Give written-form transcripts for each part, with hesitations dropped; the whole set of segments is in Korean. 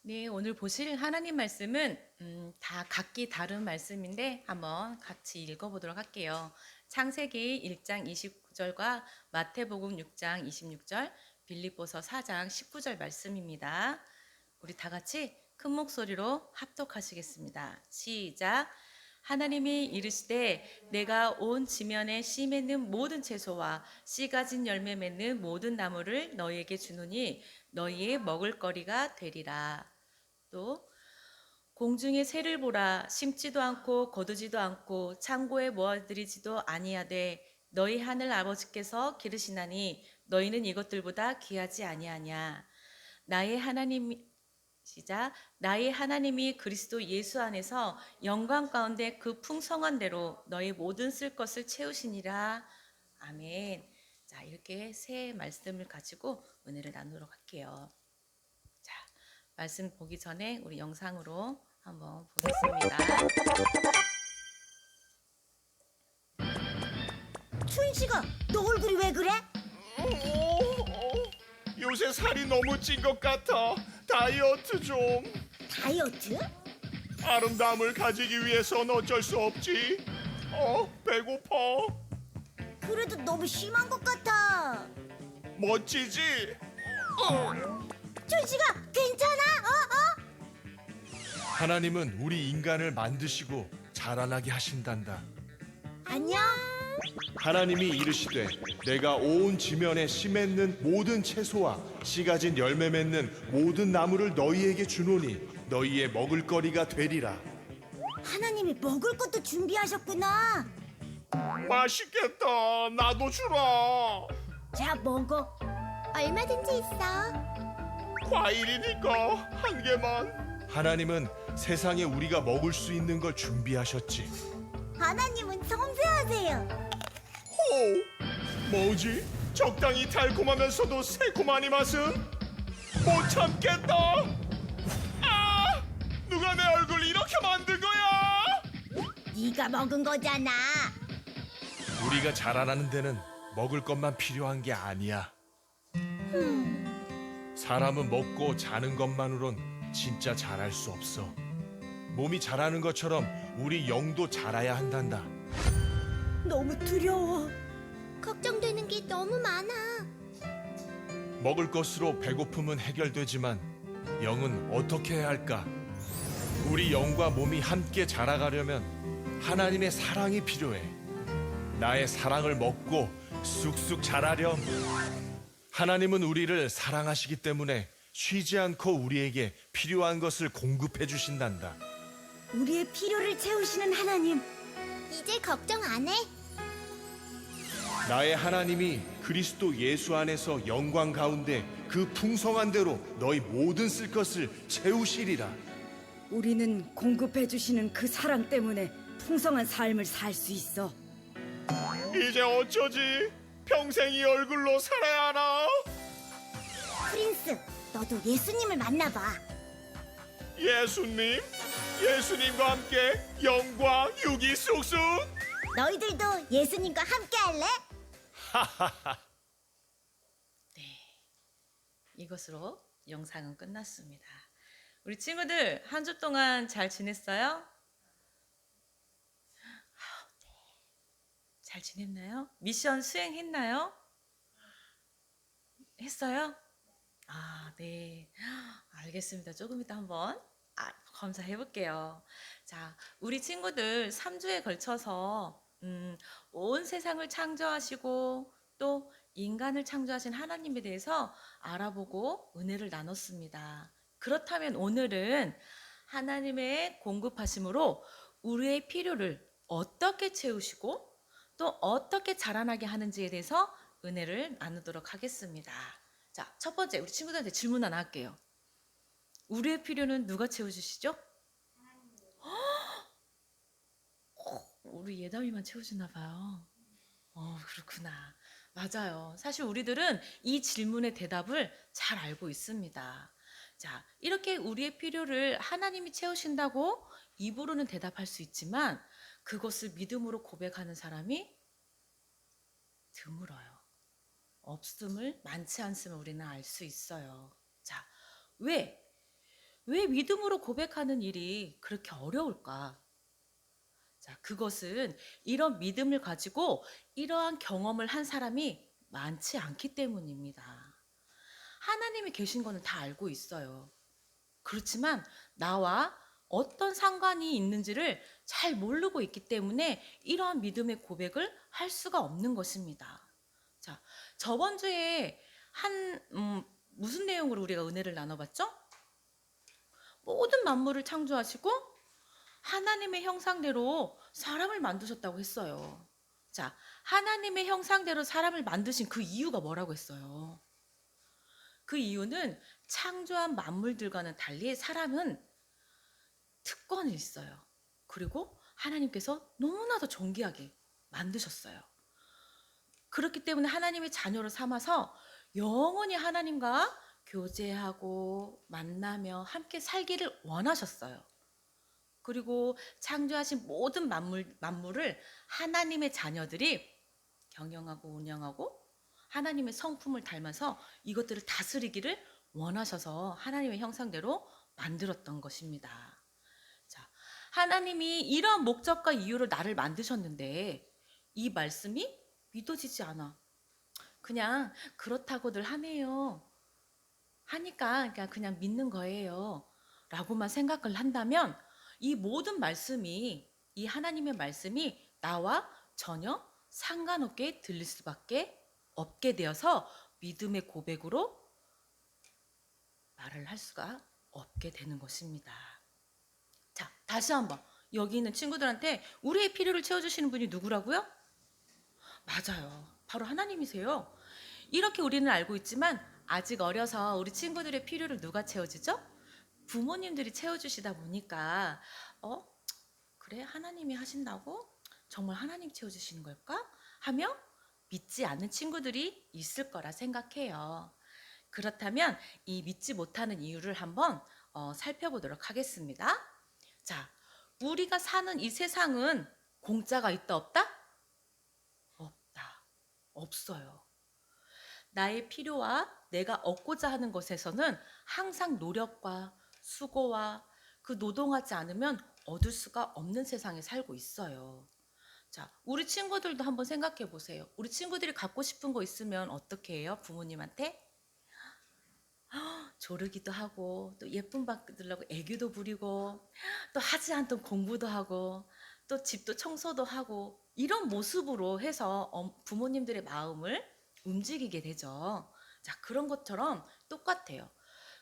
네, 오늘 보실 하나님 말씀은 다 각기 다른 말씀인데 한번 같이 읽어보도록 할게요. 창세기 1장 29절과 마태복음 6장 26절, 빌립보서 4장 19절 말씀입니다. 우리 다 같이 큰 목소리로 합독하시겠습니다. 시작. 하나님이 이르시되 내가 온 지면에 씨 맺는 모든 채소와 씨 가진 열매 맺는 모든 나무를 너희에게 주노니 너희의 먹을거리가 되리라. 또 공중의 새를 보라. 심지도 않고 거두지도 않고 창고에 모아들이지도 아니하되 너희 하늘 아버지께서 기르시나니 너희는 이것들보다 귀하지 아니하냐. 나의 하나님 시작. 나의 하나님이 그리스도 예수 안에서 영광 가운데 그 풍성한 대로 너희 모든 쓸 것을 채우시니라. 아멘. 자, 이렇게 새 말씀을 가지고 은혜를 나누도록 할게요. 자, 말씀 보기 전에 우리 영상으로 한번 보겠습니다. 춘식아, 너 얼굴이 왜 그래? 요새 살이 너무 찐 것 같아. 다이어트 좀. 다이어트? 아름다움을 가지기 위해선 어쩔 수 없지. 배고파. 그래도 너무 심한 것 같아. 멋지지? 춘식아, 괜찮아? 하나님은 우리 인간을 만드시고 자라나게 하신단다. 안녕. 하나님이 이르시되 내가 온 지면에 씨 맺는 모든 채소와 씨 가진 열매 맺는 모든 나무를 너희에게 주노니 너희의 먹을거리가 되리라. 하나님이 먹을 것도 준비하셨구나. 맛있겠다. 나도 주라. 자, 먹어. 얼마든지 있어. 과일이니까 한 개만. 하나님은 세상에 우리가 먹을 수 있는 걸 준비하셨지. 하나님은 섬세하세요. 뭐지? 적당히 달콤하면서도 새콤한 이 맛은? 못 참겠다. 누가 내 얼굴 이렇게 만든 거야? 네가 먹은 거잖아. 우리가 자라나는 데는 먹을 것만 필요한 게 아니야. 사람은 먹고 자는 것만으론 진짜 자랄 수 없어. 몸이 자라는 것처럼 우리 영도 자라야 한단다. 너무 두려워. 걱정되는 게 너무 많아. 먹을 것으로 배고픔은 해결되지만 영은 어떻게 해야 할까? 우리 영과 몸이 함께 자라가려면 하나님의 사랑이 필요해. 나의 사랑을 먹고 쑥쑥 자라렴. 하나님은 우리를 사랑하시기 때문에 쉬지 않고 우리에게 필요한 것을 공급해 주신단다. 우리의 필요를 채우시는 하나님. 이제 걱정 안 해. 나의 하나님이 그리스도 예수 안에서 영광 가운데 그 풍성한 대로 너희 모든 쓸 것을 채우시리라. 우리는 공급해 주시는 그 사랑 때문에 풍성한 삶을 살 수 있어. 이제 어쩌지? 평생 이 얼굴로 살아야 하나? 프린스, 너도 예수님을 만나봐. 예수님? 예수님과 함께 영광 유기 쑥쑥? 너희들도 예수님과 함께 할래? 네, 이것으로 영상은 끝났습니다. 우리 친구들 한 주 동안 잘 지냈어요? 네. 잘 지냈나요? 미션 수행했나요? 했어요? 네. 알겠습니다. 조금 이따 한번 검사해 볼게요. 자, 우리 친구들 3주에 걸쳐서 온 세상을 창조하시고 또 인간을 창조하신 하나님에 대해서 알아보고 은혜를 나눴습니다. 그렇다면 오늘은 하나님의 공급하심으로 우리의 필요를 어떻게 채우시고 또 어떻게 자라나게 하는지에 대해서 은혜를 나누도록 하겠습니다. 자, 첫 번째 우리 친구들한테 질문 하나 할게요. 우리의 필요는 누가 채워주시죠? 우리 예담이만 채워주나 봐요. 그렇구나. 맞아요. 사실 우리들은 이 질문의 대답을 잘 알고 있습니다. 자, 이렇게 우리의 필요를 하나님이 채우신다고 입으로는 대답할 수 있지만 그것을 믿음으로 고백하는 사람이 드물어요. 없음을, 많지 않음을 우리는 알 수 있어요. 자, 왜? 왜 믿음으로 고백하는 일이 그렇게 어려울까? 자, 그것은 이런 믿음을 가지고 이러한 경험을 한 사람이 많지 않기 때문입니다. 하나님이 계신 거는 다 알고 있어요. 그렇지만 나와 어떤 상관이 있는지를 잘 모르고 있기 때문에 이러한 믿음의 고백을 할 수가 없는 것입니다. 자, 저번 주에 무슨 내용으로 우리가 은혜를 나눠봤죠? 모든 만물을 창조하시고 하나님의 형상대로 사람을 만드셨다고 했어요. 자, 하나님의 형상대로 사람을 만드신 그 이유가 뭐라고 했어요? 그 이유는 창조한 만물들과는 달리 사람은 특권이 있어요. 그리고 하나님께서 너무나도 존귀하게 만드셨어요. 그렇기 때문에 하나님의 자녀로 삼아서 영원히 하나님과 교제하고 만나며 함께 살기를 원하셨어요. 그리고 창조하신 모든 만물을 하나님의 자녀들이 경영하고 운영하고 하나님의 성품을 닮아서 이것들을 다스리기를 원하셔서 하나님의 형상대로 만들었던 것입니다. 자, 하나님이 이런 목적과 이유로 나를 만드셨는데 이 말씀이 믿어지지 않아. 그냥 그렇다고들 하네요. 하니까 그냥 믿는 거예요. 라고만 생각을 한다면 이 모든 말씀이, 이 하나님의 말씀이 나와 전혀 상관없게 들릴 수밖에 없게 되어서 믿음의 고백으로 말을 할 수가 없게 되는 것입니다. 자, 다시 한번 여기 있는 친구들한테 우리의 필요를 채워주시는 분이 누구라고요? 맞아요. 바로 하나님이세요. 이렇게 우리는 알고 있지만 아직 어려서 우리 친구들의 필요를 누가 채워주죠? 부모님들이 채워주시다 보니까 그래? 하나님이 하신다고? 정말 하나님 채워주시는 걸까? 하며 믿지 않는 친구들이 있을 거라 생각해요. 그렇다면 이 믿지 못하는 이유를 한번 살펴보도록 하겠습니다. 자, 우리가 사는 이 세상은 공짜가 있다 없다? 없다. 없어요. 나의 필요와 내가 얻고자 하는 것에서는 항상 노력과 수고와 그 노동하지 않으면 얻을 수가 없는 세상에 살고 있어요. 자, 우리 친구들도 한번 생각해 보세요. 우리 친구들이 갖고 싶은 거 있으면 어떻게 해요? 부모님한테? 조르기도 하고 또 예쁨 받으려고 애교도 부리고 또 하지 않던 공부도 하고 또 집도 청소도 하고 이런 모습으로 해서 부모님들의 마음을 움직이게 되죠. 자, 그런 것처럼 똑같아요.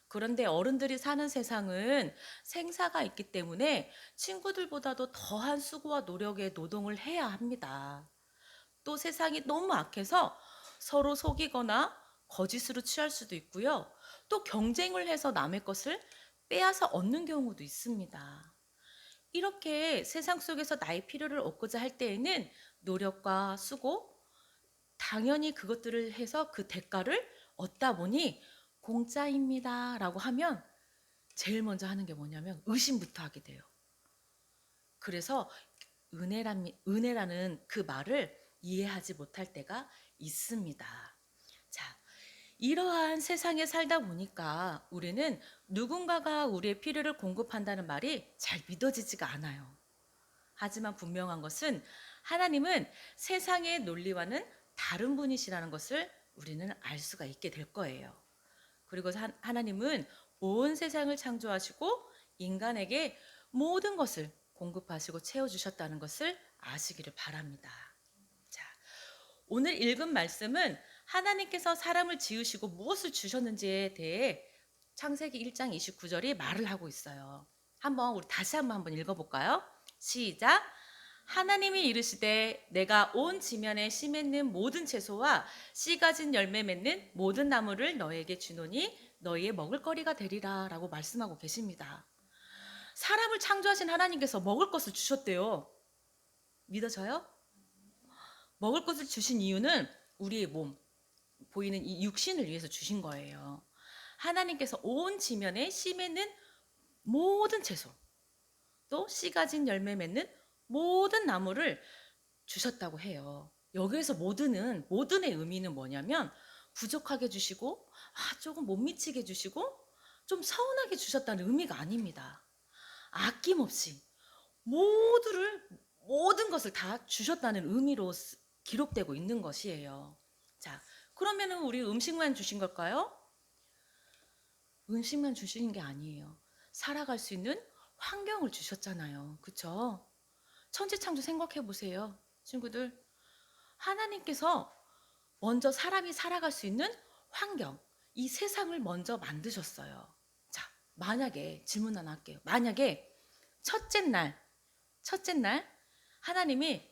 그런데 어른들이 사는 세상은 생사가 있기 때문에 친구들보다도 더한 수고와 노력에 노동을 해야 합니다. 또 세상이 너무 악해서 서로 속이거나 거짓으로 취할 수도 있고요. 또 경쟁을 해서 남의 것을 빼앗아 얻는 경우도 있습니다. 이렇게 세상 속에서 나의 필요를 얻고자 할 때에는 노력과 수고, 당연히 그것들을 해서 그 대가를 얻다 보니 공짜입니다 라고 하면 제일 먼저 하는 게 뭐냐면 의심부터 하게 돼요. 그래서 은혜라는 그 말을 이해하지 못할 때가 있습니다. 자, 이러한 세상에 살다 보니까 우리는 누군가가 우리의 필요를 공급한다는 말이 잘 믿어지지가 않아요. 하지만 분명한 것은 하나님은 세상의 논리와는 다른 분이시라는 것을 우리는 알 수가 있게 될 거예요. 그리고 하나님은 온 세상을 창조하시고 인간에게 모든 것을 공급하시고 채워주셨다는 것을 아시기를 바랍니다. 자, 오늘 읽은 말씀은 하나님께서 사람을 지으시고 무엇을 주셨는지에 대해 창세기 1장 29절이 말을 하고 있어요. 우리 다시 한번 읽어볼까요? 시작! 하나님이 이르시되 내가 온 지면에 씨 맺는 모든 채소와 씨 가진 열매 맺는 모든 나무를 너에게 주노니 너희의 먹을거리가 되리라 라고 말씀하고 계십니다. 사람을 창조하신 하나님께서 먹을 것을 주셨대요. 믿어져요? 먹을 것을 주신 이유는 우리의 몸, 보이는 이 육신을 위해서 주신 거예요. 하나님께서 온 지면에 씨 맺는 모든 채소, 또 씨 가진 열매 맺는 모든 나무를 주셨다고 해요. 여기에서 모든의 의미는 뭐냐면 부족하게 주시고 조금 못 미치게 주시고 좀 서운하게 주셨다는 의미가 아닙니다. 아낌없이 모든 것을 다 주셨다는 의미로 기록되고 있는 것이에요. 자, 그러면은 우리 음식만 주신 걸까요? 음식만 주시는 게 아니에요. 살아갈 수 있는 환경을 주셨잖아요. 그쵸? 천지창조 생각해 보세요. 친구들, 하나님께서 먼저 사람이 살아갈 수 있는 환경, 이 세상을 먼저 만드셨어요. 자, 만약에 질문 하나 할게요. 만약에 첫째 날 하나님이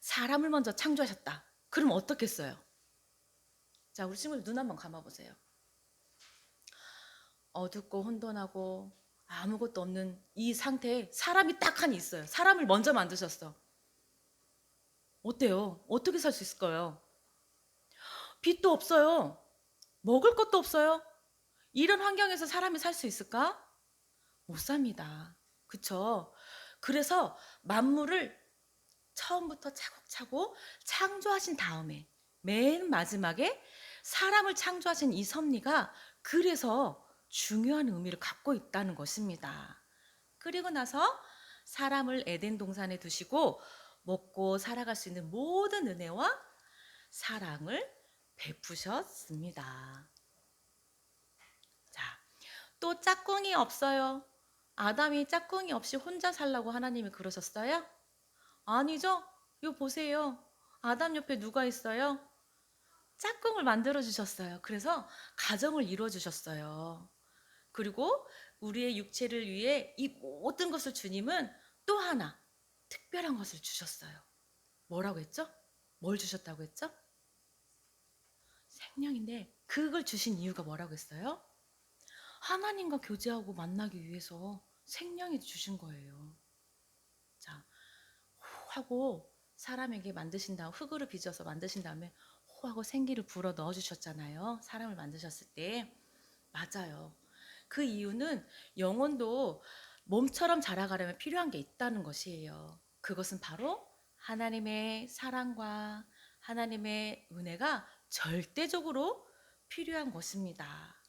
사람을 먼저 창조하셨다. 그럼 어떻겠어요? 자, 우리 친구들 눈 한번 감아보세요. 어둡고 혼돈하고 아무것도 없는 이 상태에 사람이 딱 하나 있어요. 사람을 먼저 만드셨어. 어때요? 어떻게 살 수 있을까요? 빛도 없어요. 먹을 것도 없어요. 이런 환경에서 사람이 살 수 있을까? 못 삽니다. 그쵸? 그래서 만물을 처음부터 차곡차곡 창조하신 다음에 맨 마지막에 사람을 창조하신 이 섭리가 그래서 중요한 의미를 갖고 있다는 것입니다. 그리고 나서 사람을 에덴 동산에 두시고 먹고 살아갈 수 있는 모든 은혜와 사랑을 베푸셨습니다. 자, 또 짝꿍이 없어요. 아담이 짝꿍이 없이 혼자 살라고 하나님이 그러셨어요? 아니죠? 이거 보세요. 아담 옆에 누가 있어요? 짝꿍을 만들어 주셨어요. 그래서 가정을 이루어 주셨어요. 그리고 우리의 육체를 위해 이 모든 것을 주님은 또 하나 특별한 것을 주셨어요. 뭐라고 했죠? 뭘 주셨다고 했죠? 생명인데 그걸 주신 이유가 뭐라고 했어요? 하나님과 교제하고 만나기 위해서 생명이 주신 거예요. 자, 호 하고 사람에게 만드신 다음 흙으로 빚어서 만드신 다음에 호 하고 생기를 불어 넣어 주셨잖아요. 사람을 만드셨을 때. 맞아요. 그 이유는 영혼도 몸처럼 자라가려면 필요한 게 있다는 것이에요. 그것은 바로 하나님의 사랑과 하나님의 은혜가 절대적으로 필요한 것입니다.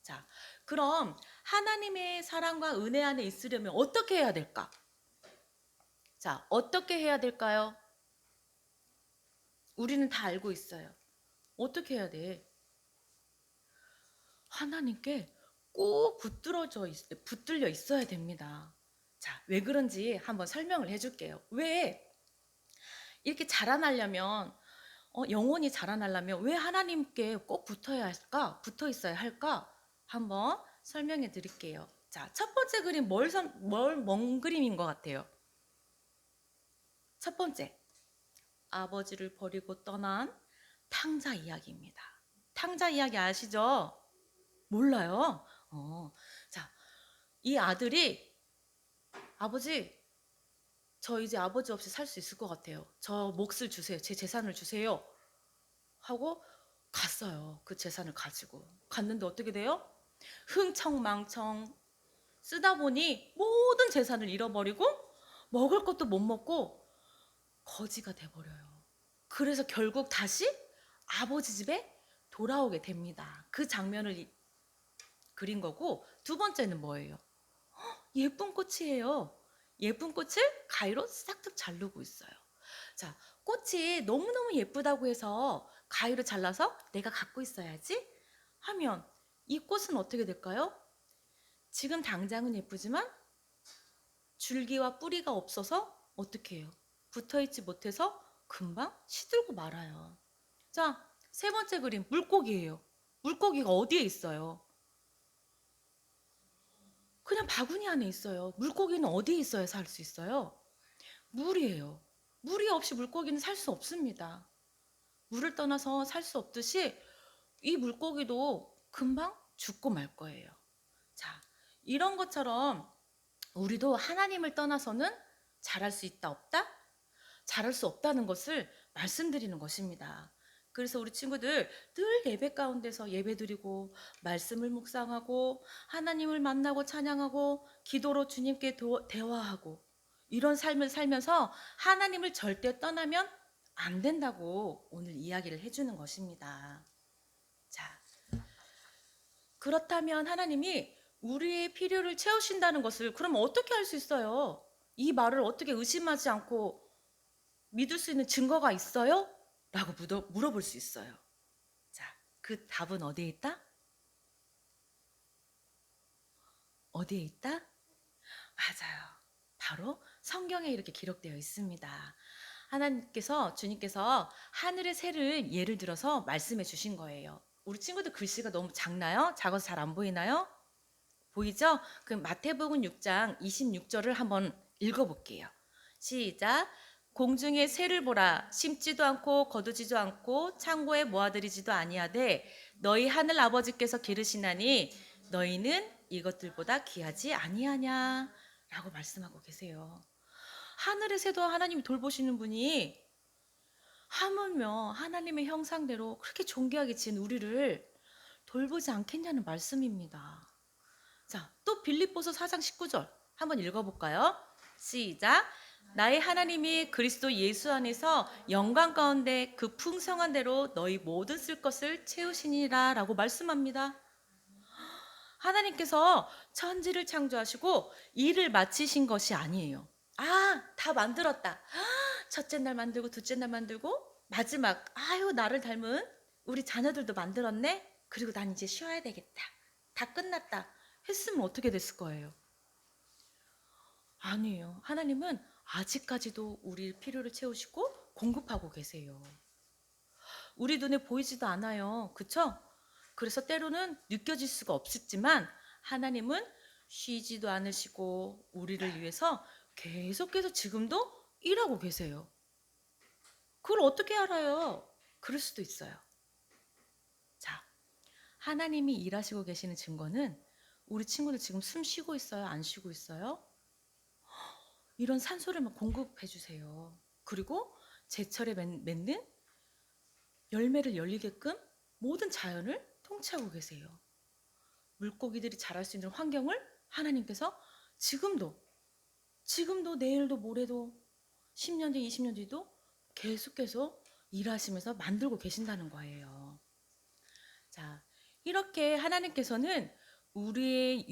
자, 그럼 하나님의 사랑과 은혜 안에 있으려면 어떻게 해야 될까? 자, 어떻게 해야 될까요? 우리는 다 알고 있어요. 어떻게 해야 돼? 하나님께 꼭 붙들려 있어야 됩니다. 자, 왜 그런지 한번 설명을 해줄게요. 왜 이렇게 자라나려면 영혼이 자라나려면 왜 하나님께 꼭 붙어야 할까? 붙어 있어야 할까? 한번 설명해 드릴게요. 자, 첫 번째 그림 뭔 그림인 것 같아요? 첫 번째, 아버지를 버리고 떠난 탕자 이야기입니다. 탕자 이야기 아시죠? 몰라요? 자, 이 아들이 아버지, 저 이제 아버지 없이 살 수 있을 것 같아요. 저 몫을 주세요. 제 재산을 주세요. 하고 갔어요. 그 재산을 가지고. 갔는데 어떻게 돼요? 흥청망청 쓰다 보니 모든 재산을 잃어버리고 먹을 것도 못 먹고 거지가 돼버려요. 그래서 결국 다시 아버지 집에 돌아오게 됩니다. 그 장면을 그린 거고, 두 번째는 뭐예요? 예쁜 꽃이에요. 예쁜 꽃을 가위로 싹둑 자르고 있어요. 자, 꽃이 너무너무 예쁘다고 해서 가위로 잘라서 내가 갖고 있어야지 하면 이 꽃은 어떻게 될까요? 지금 당장은 예쁘지만 줄기와 뿌리가 없어서 어떻게 해요? 붙어있지 못해서 금방 시들고 말아요. 자, 세 번째 그림, 물고기예요. 물고기가 어디에 있어요? 그냥 바구니 안에 있어요. 물고기는 어디에 있어야 살 수 있어요? 물이에요. 물이 없이 물고기는 살 수 없습니다. 물을 떠나서 살 수 없듯이 이 물고기도 금방 죽고 말 거예요. 자, 이런 것처럼 우리도 하나님을 떠나서는 잘할 수 있다 없다? 잘할 수 없다는 것을 말씀드리는 것입니다. 그래서 우리 친구들 늘 예배 가운데서 예배드리고 말씀을 묵상하고 하나님을 만나고 찬양하고 기도로 주님께 대화하고 이런 삶을 살면서 하나님을 절대 떠나면 안 된다고 오늘 이야기를 해주는 것입니다. 자, 그렇다면 하나님이 우리의 필요를 채우신다는 것을 그러면 어떻게 할 수 있어요? 이 말을 어떻게 의심하지 않고 믿을 수 있는 증거가 있어요? 라고 물어볼 수 있어요. 자, 그 답은 어디에 있다? 어디에 있다? 맞아요. 바로 성경에 이렇게 기록되어 있습니다. 주님께서 하늘의 새를 예를 들어서 말씀해 주신 거예요. 우리 친구들 글씨가 너무 작나요? 작아서 잘 안 보이나요? 보이죠? 그럼 마태복음 6장 26절을 한번 읽어볼게요. 시작. 공중의 새를 보라. 심지도 않고 거두지도 않고 창고에 모아들이지도 아니하되 너희 하늘 아버지께서 기르시나니 너희는 이것들보다 귀하지 아니하냐 라고 말씀하고 계세요. 하늘의 새도 하나님이 돌보시는 분이 하물며 하나님의 형상대로 그렇게 존귀하게 지은 우리를 돌보지 않겠냐는 말씀입니다. 자, 또 빌립보서 4장 19절 한번 읽어볼까요? 시작. 나의 하나님이 그리스도 예수 안에서 영광 가운데 그 풍성한 대로 너희 모든 쓸 것을 채우시니라 라고 말씀합니다. 하나님께서 천지를 창조하시고 일을 마치신 것이 아니에요. 다 만들었다. 첫째 날 만들고 둘째 날 만들고 마지막 나를 닮은 우리 자녀들도 만들었네. 그리고 난 이제 쉬어야 되겠다. 다 끝났다. 했으면 어떻게 됐을 거예요? 아니에요. 하나님은 아직까지도 우리 필요를 채우시고 공급하고 계세요. 우리 눈에 보이지도 않아요. 그쵸? 그래서 때로는 느껴질 수가 없었지만 하나님은 쉬지도 않으시고 우리를 위해서 계속해서 지금도 일하고 계세요. 그걸 어떻게 알아요? 그럴 수도 있어요. 자, 하나님이 일하시고 계시는 증거는 우리 친구들 지금 숨 쉬고 있어요? 안 쉬고 있어요? 이런 산소를 공급해 주세요. 그리고 제철에 맺는 열매를 열리게끔 모든 자연을 통치하고 계세요. 물고기들이 자랄 수 있는 환경을 하나님께서 지금도 내일도 모레도 10년 뒤 20년 뒤도 계속해서 일하시면서 만들고 계신다는 거예요. 자, 이렇게 하나님께서는 우리의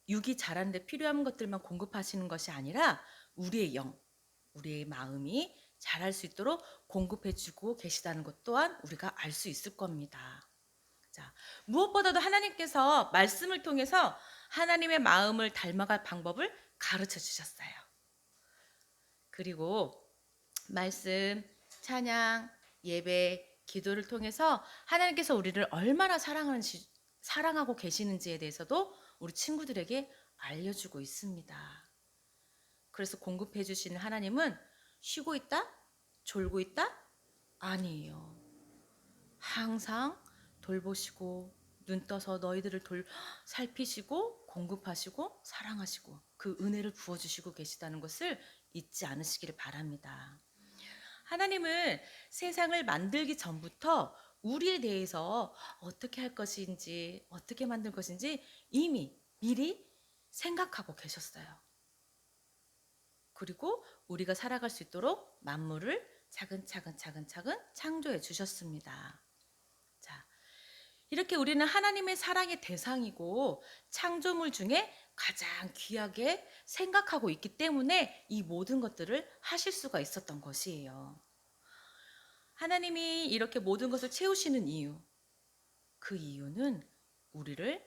육이 자라는 데 필요한 것들만 공급하시는 것이 아니라 우리의 영, 우리의 마음이 자랄 수 있도록 공급해 주고 계시다는 것 또한 우리가 알 수 있을 겁니다. 자, 무엇보다도 하나님께서 말씀을 통해서 하나님의 마음을 닮아갈 방법을 가르쳐 주셨어요. 그리고 말씀, 찬양, 예배, 기도를 통해서 하나님께서 우리를 얼마나 사랑하고 계시는지에 대해서도 우리 친구들에게 알려주고 있습니다. 그래서 공급해 주시는 하나님은 쉬고 있다? 졸고 있다? 아니에요. 항상 돌보시고 눈 떠서 너희들을 살피시고 공급하시고 사랑하시고 그 은혜를 부어주시고 계시다는 것을 잊지 않으시기를 바랍니다. 하나님은 세상을 만들기 전부터 우리에 대해서 어떻게 할 것인지 어떻게 만들 것인지 이미 미리 생각하고 계셨어요. 그리고 우리가 살아갈 수 있도록 만물을 차근차근 창조해 주셨습니다. 자, 이렇게 우리는 하나님의 사랑의 대상이고 창조물 중에 가장 귀하게 생각하고 있기 때문에 이 모든 것들을 하실 수가 있었던 것이에요. 하나님이 이렇게 모든 것을 채우시는 이유, 그 이유는 우리를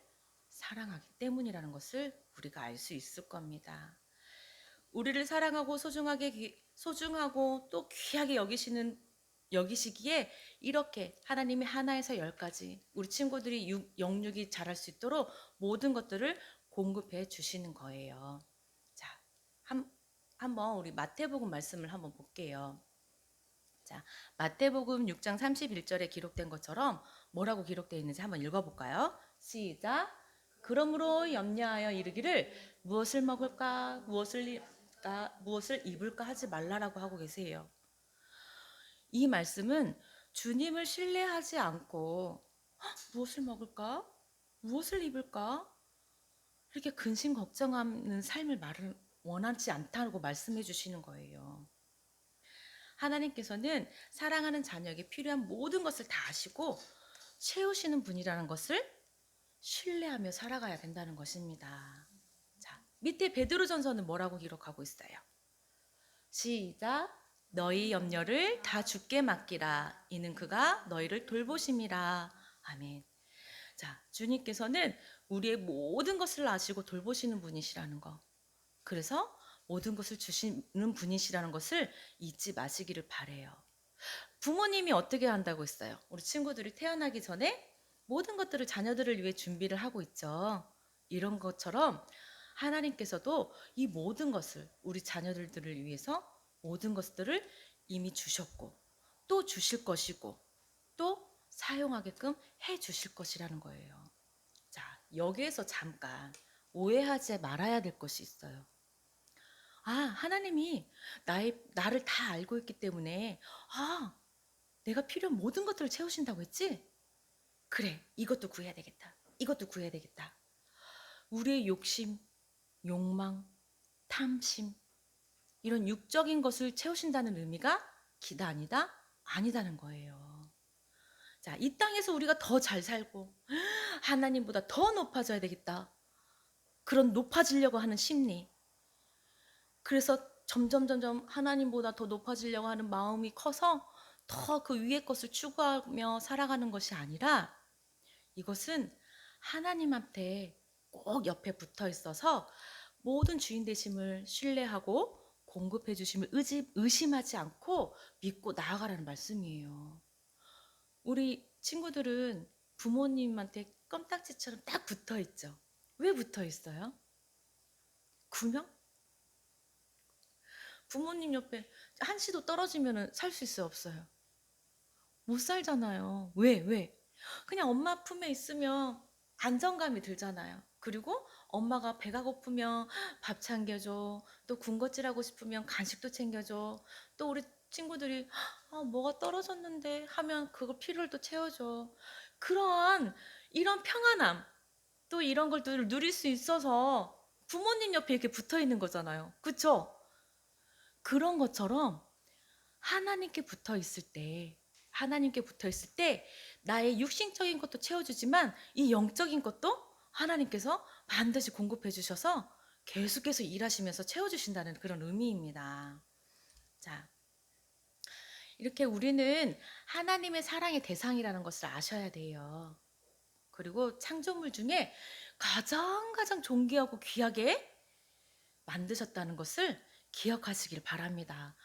사랑하기 때문이라는 것을 우리가 알 수 있을 겁니다. 우리를 사랑하고 소중하고 또 귀하게 여기시기에 이렇게 하나님이 하나에서 10가지 우리 친구들이 영육이 자랄 수 있도록 모든 것들을 공급해 주시는 거예요. 자, 한번 우리 마태복음 말씀을 한번 볼게요. 자, 마태복음 6장 31절에 기록된 것처럼 뭐라고 기록되어 있는지 한번 읽어볼까요? 시작. 그러므로 염려하여 이르기를 무엇을 먹을까 무엇을 입을까 하지 말라라고 하고 계세요. 이 말씀은 주님을 신뢰하지 않고 무엇을 먹을까? 무엇을 입을까? 이렇게 근심 걱정하는 삶을 원하지 않다고 말씀해 주시는 거예요. 하나님께서는 사랑하는 자녀에게 필요한 모든 것을 다 아시고 채우시는 분이라는 것을 신뢰하며 살아가야 된다는 것입니다. 자, 밑에 베드로전서는 뭐라고 기록하고 있어요? 시작. 너희 염려를 다 주께 맡기라. 이는 그가 너희를 돌보심이라. 아멘. 자, 주님께서는 우리의 모든 것을 아시고 돌보시는 분이시라는 거. 그래서 모든 것을 주시는 분이시라는 것을 잊지 마시기를 바래요. 부모님이 어떻게 한다고 했어요? 우리 친구들이 태어나기 전에 모든 것들을 자녀들을 위해 준비를 하고 있죠. 이런 것처럼 하나님께서도 이 모든 것을 우리 자녀들을 위해서 모든 것들을 이미 주셨고 또 주실 것이고 또 사용하게끔 해 주실 것이라는 거예요. 자, 여기에서 잠깐 오해하지 말아야 될 것이 있어요. 아, 하나님이 나를 다 알고 있기 때문에 내가 필요한 모든 것들을 채우신다고 했지? 그래, 이것도 구해야 되겠다. 이것도 구해야 되겠다. 우리의 욕심, 욕망, 탐심 이런 육적인 것을 채우신다는 의미가 기다 아니다? 아니다는 거예요. 자, 이 땅에서 우리가 더 잘 살고 하나님보다 더 높아져야 되겠다. 그런 높아지려고 하는 심리. 그래서 점점 하나님보다 더 높아지려고 하는 마음이 커서 더 그 위의 것을 추구하며 살아가는 것이 아니라 이것은 하나님한테 꼭 옆에 붙어 있어서 모든 주인 되심을 신뢰하고 공급해 주심을 의심하지 않고 믿고 나아가라는 말씀이에요. 우리 친구들은 부모님한테 껌딱지처럼 딱 붙어 있죠. 왜 붙어 있어요? 구명? 부모님 옆에 한시도 떨어지면 살 수 있어요, 없어요? 못 살잖아요. 왜? 그냥 엄마 품에 있으면 안정감이 들잖아요. 그리고 엄마가 배가 고프면 밥 챙겨줘. 또 군것질하고 싶으면 간식도 챙겨줘. 또 우리 친구들이 뭐가 떨어졌는데 하면 그거 필요를 또 채워줘. 그러한 이런 평안함 또 이런 걸 누릴 수 있어서 부모님 옆에 이렇게 붙어 있는 거잖아요. 그쵸? 그런 것처럼 하나님께 붙어 있을 때 나의 육신적인 것도 채워주지만 이 영적인 것도 하나님께서 반드시 공급해 주셔서 계속해서 일하시면서 채워주신다는 그런 의미입니다. 자, 이렇게 우리는 하나님의 사랑의 대상이라는 것을 아셔야 돼요. 그리고 창조물 중에 가장 존귀하고 귀하게 만드셨다는 것을 기억하시길 바랍니다.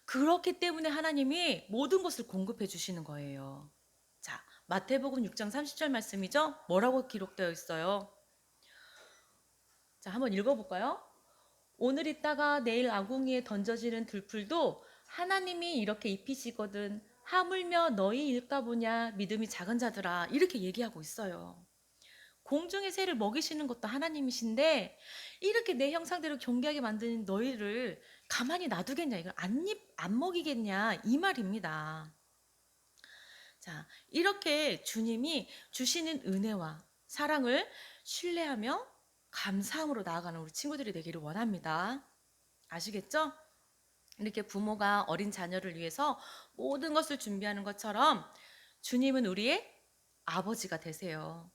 그렇기 때문에 하나님이 모든 것을 공급해 주시는 거예요. 자, 마태복음 6장 30절 말씀이죠? 뭐라고 기록되어 있어요? 자, 한번 읽어볼까요? 오늘 있다가 내일 아궁이에 던져지는 들풀도 하나님이 이렇게 입히시거든 하물며 너희 일까 보냐 믿음이 작은 자들아 이렇게 얘기하고 있어요. 공중의 새를 먹이시는 것도 하나님이신데 이렇게 내 형상대로 존귀하게 만든 너희를 가만히 놔두겠냐, 이걸 안 먹이겠냐 이 말입니다. 자, 이렇게 주님이 주시는 은혜와 사랑을 신뢰하며 감사함으로 나아가는 우리 친구들이 되기를 원합니다. 아시겠죠? 이렇게 부모가 어린 자녀를 위해서 모든 것을 준비하는 것처럼 주님은 우리의 아버지가 되세요.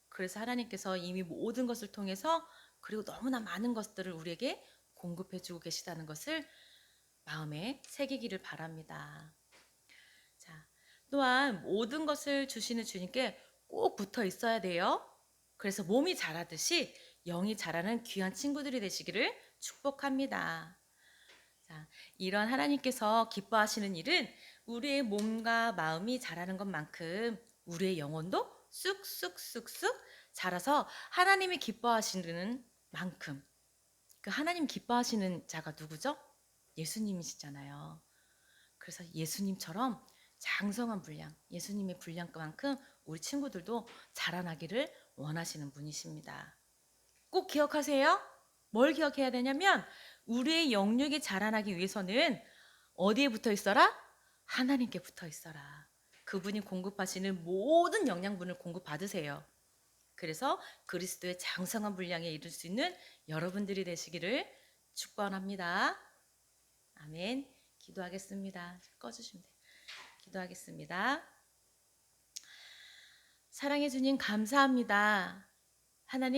그래서 하나님께서 이미 모든 것을 통해서 그리고 너무나 많은 것들을 우리에게 공급해 주고 계시다는 것을 마음에 새기기를 바랍니다. 자, 또한 모든 것을 주시는 주님께 꼭 붙어 있어야 돼요. 그래서 몸이 자라듯이 영이 자라는 귀한 친구들이 되시기를 축복합니다. 자, 이런 하나님께서 기뻐하시는 일은 우리의 몸과 마음이 자라는 것만큼 우리의 영혼도 쑥쑥 자라서 하나님이 기뻐하시는 만큼 그 하나님 기뻐하시는 자가 누구죠? 예수님이시잖아요. 그래서 예수님처럼 장성한 분량, 예수님의 분량만큼 우리 친구들도 자라나기를 원하시는 분이십니다. 꼭 기억하세요. 뭘 기억해야 되냐면 우리의 영육이 자라나기 위해서는 어디에 붙어 있어라? 하나님께 붙어 있어라. 그분이 공급하시는 모든 영양분을 공급받으세요. 그래서 그리스도의 장성한 분량에 이를 수 있는 여러분들이 되시기를 축원합니다. 아멘. 기도하겠습니다. 꺼주시면 돼요. 기도하겠습니다. 사랑해 주님 감사합니다. 하나님